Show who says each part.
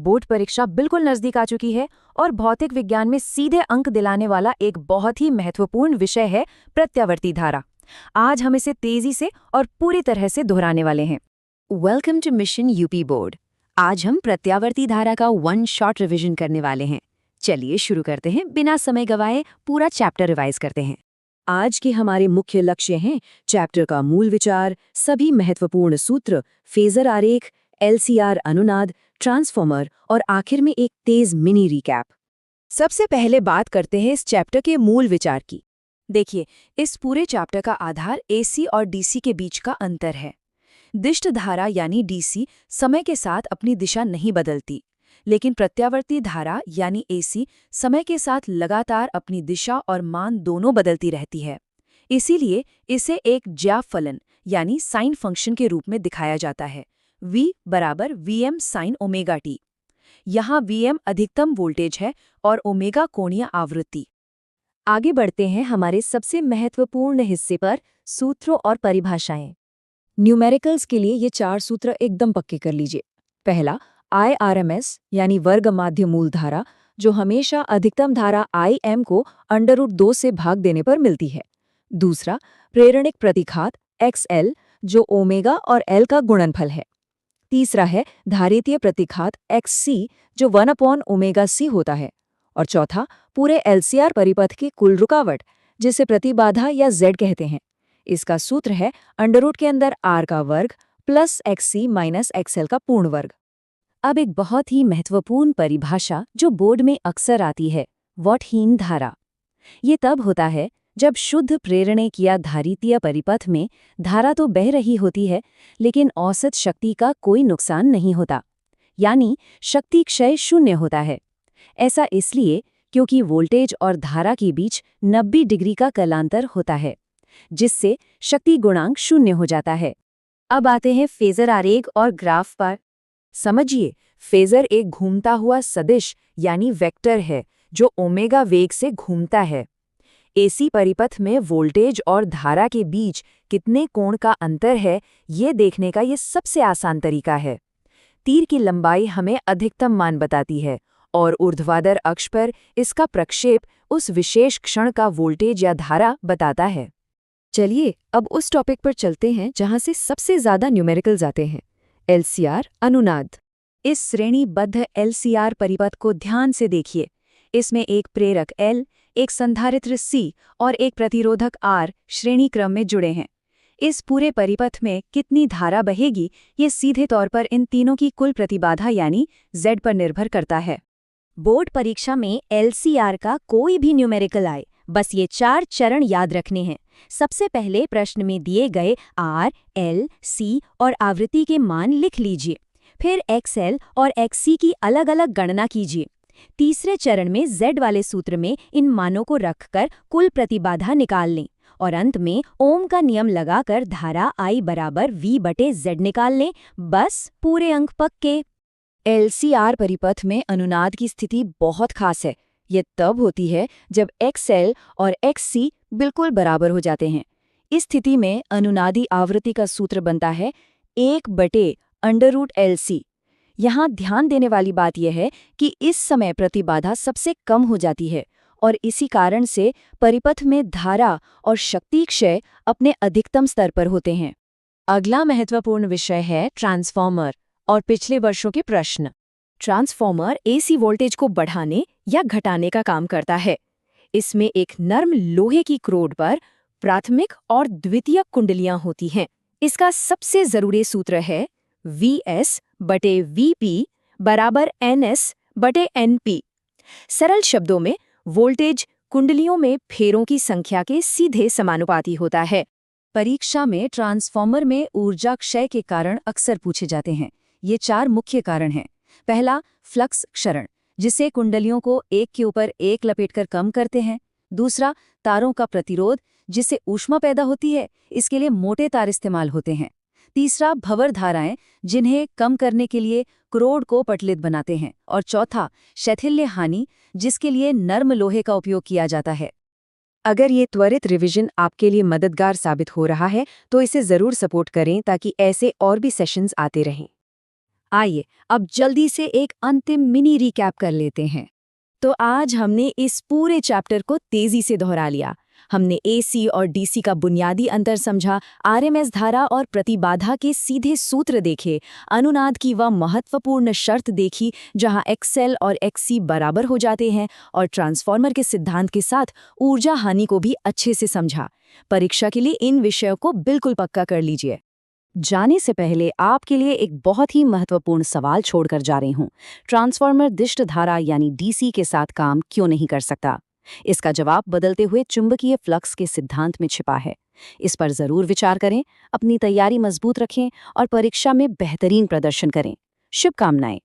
Speaker 1: Board परीक्षा बिल्कुल नजदीक आ चुकी है और भौतिक विज्ञान में सीधे अंक दिलाने वाला एक बहुत ही महत्वपूर्ण विषय है प्रत्यावर्ती धारा। आज हम इसे तेजी से और पूरी तरह से दोहराने वाले हैं। Welcome to mission UP board. आज हम प्रत्यावर्ती धारा का वन शॉट रिवीजन करने वाले हैं। चलिए शुरू करते हैं, बिना समय गवाए पूरा चैप्टर रिवाइज करते हैं। आज के हमारे मुख्य लक्ष्य हैं चैप्टर का मूल विचार, सभी महत्वपूर्ण सूत्र, फेजर आरेख, एलसीआर अनुनाद, ट्रांसफॉर्मर और आखिर में एक तेज मिनी रिकैप। सबसे पहले बात करते हैं इस चैप्टर के मूल विचार की। देखिए, इस पूरे चैप्टर का आधार एसी और डीसी के बीच का अंतर है। दिष्ट धारा यानी डीसी समय के साथ अपनी दिशा नहीं बदलती, लेकिन प्रत्यावर्ती धारा यानी एसी समय के साथ लगातार अपनी दिशा और मान दोनों बदलती रहती है। इसीलिए इसे एक ज्या फलन यानी साइन फंक्शन के रूप में दिखाया जाता है। V बराबर Vm साइन ओमेगा टी। यहाँ Vm अधिकतम वोल्टेज है और ओमेगा कोणीय आवृत्ति। आगे बढ़ते हैं हमारे सबसे महत्वपूर्ण हिस्से पर, सूत्रों और परिभाषाएं। न्यूमेरिकल्स के लिए ये 4 सूत्र एकदम पक्के कर लीजिए। पहला, IRMS यानी वर्ग माध्य मूल धारा, जो हमेशा अधिकतम धारा Im को √2 से भाग देने पर मिलती है। दूसरा, प्रेरणिक प्रतिघात XL, जो ओमेगा और L का गुणनफल है। तीसरा है धारितीय प्रतिघात XC, जो 1/ωc होता है। और चौथा, पूरे LCR परिपथ की कुल रुकावट, जिसे प्रतिबाधा या Z कहते हैं। इसका सूत्र है अंडर के अंदर R का वर्ग प्लस XC माइनस XL का पूर्ण वर्ग। अब एक बहुत ही महत्वपूर्ण परिभाषा जो बोर्ड में अक्सर आती है, वॉटहीन धारा। ये तब होता है जब शुद्ध प्रेरणिक या धारितीय परिपथ में धारा तो बह रही होती है, लेकिन औसत शक्ति का कोई नुकसान नहीं होता, यानी शक्ति क्षय शून्य होता है। ऐसा इसलिए क्योंकि वोल्टेज और धारा के बीच 90 डिग्री का कलांतर होता है, जिससे शक्ति गुणांक शून्य हो जाता है। अब आते हैं फेजर आरेख और ग्राफ पर। समझिए, फेजर एक घूमता हुआ सदिश यानी वेक्टर है जो ओमेगा वेग से घूमता है। एसी परिपथ में वोल्टेज और धारा के बीच कितने कोण का अंतर है, ये देखने का ये सबसे आसान तरीका है। तीर की लंबाई हमें अधिकतम मान बताती है और ऊर्ध्वाधर अक्ष पर इसका प्रक्षेप उस विशेष क्षण का वोल्टेज या धारा बताता है। चलिए अब उस टॉपिक पर चलते हैं जहां से सबसे ज्यादा न्यूमेरिकल्स आते हैं, एलसीआर अनुनाद। इस श्रेणीबद्ध एलसीआर परिपथ को ध्यान से देखिए। इसमें एक प्रेरक L, एक संधारित्र C और एक प्रतिरोधक R श्रेणी क्रम में जुड़े हैं। इस पूरे परिपथ में कितनी धारा बहेगी, ये सीधे तौर पर इन तीनों की कुल प्रतिबाधा यानी Z पर निर्भर करता है। बोर्ड परीक्षा में LCR का कोई भी न्यूमेरिकल आए, बस ये 4 चरण याद रखने हैं। सबसे पहले प्रश्न में दिए गए R, L, C और आवृत्ति के मान लिख लीजिए। फिर XL और XC की अलग अलग गणना कीजिए। तीसरे चरण में Z वाले सूत्र में इन मानों को रखकर कुल प्रतिबाधा निकाल लें और अंत में ओम का नियम लगाकर धारा I बराबर V/Z निकाल लें। बस पूरे अंक पक्के। LCR परिपथ में अनुनाद की स्थिति बहुत खास है। ये तब होती है जब XL और XC बिल्कुल बराबर हो जाते हैं। इस स्थिति में अनुनादी आवृत्ति का सूत्र बनता है 1/√LC। यहाँ ध्यान देने वाली बात यह है कि इस समय प्रतिबाधा सबसे कम हो जाती है और इसी कारण से परिपथ में धारा और शक्ति क्षय अपने अधिकतम स्तर पर होते हैं। अगला महत्वपूर्ण विषय है ट्रांसफॉर्मर और पिछले वर्षों के प्रश्न। ट्रांसफॉर्मर एसी वोल्टेज को बढ़ाने या घटाने का काम करता है। इसमें एक नर्म लोहे की क्रोड पर प्राथमिक और द्वितीयक कुंडलियां होती हैं। इसका सबसे जरूरी सूत्र है VS/VP बराबर NS/NP। सरल शब्दों में वोल्टेज कुंडलियों में फेरों की संख्या के सीधे समानुपाती होता है। परीक्षा में ट्रांसफॉर्मर में ऊर्जा क्षय के कारण अक्सर पूछे जाते हैं। ये 4 मुख्य कारण हैं। पहला, फ्लक्स क्षरण, जिसे कुंडलियों को एक के ऊपर एक लपेटकर कम करते हैं। दूसरा, तारों का प्रतिरोध, जिससे ऊष्मा पैदा होती है, इसके लिए मोटे तार इस्तेमाल होते हैं। तीसरा, भंवर धाराएं, जिन्हें कम करने के लिए क्रोड को पटलित बनाते हैं। और चौथा, शैथिल्य हानि, जिसके लिए नर्म लोहे का उपयोग किया जाता है। अगर ये त्वरित रिवीजन आपके लिए मददगार साबित हो रहा है तो इसे ज़रूर सपोर्ट करें ताकि ऐसे और भी सेशंस आते रहें। आइए अब जल्दी से एक अंतिम मिनी रिकैप कर लेते हैं। तो आज हमने इस पूरे चैप्टर को तेजी से दोहरा लिया। हमने एसी और डीसी का बुनियादी अंतर समझा, आरएमएस धारा और प्रतिबाधा के सीधे सूत्र देखे, अनुनाद की वह महत्वपूर्ण शर्त देखी जहां एक्सएल और एक्ससी बराबर हो जाते हैं, और ट्रांसफार्मर के सिद्धांत के साथ ऊर्जा हानि को भी अच्छे से समझा। परीक्षा के लिए इन विषयों को बिल्कुल पक्का कर लीजिए। जाने से पहले आपके लिए एक बहुत ही महत्वपूर्ण सवाल छोड़कर जा रही हूं। ट्रांसफार्मर दिष्ट धारा यानी डीसी के साथ काम क्यों नहीं कर सकता? इसका जवाब बदलते हुए चुंबकीय फ्लक्स के सिद्धांत में छिपा है। इस पर जरूर विचार करें, अपनी तैयारी मजबूत रखें और परीक्षा में बेहतरीन प्रदर्शन करें। शुभकामनाएं।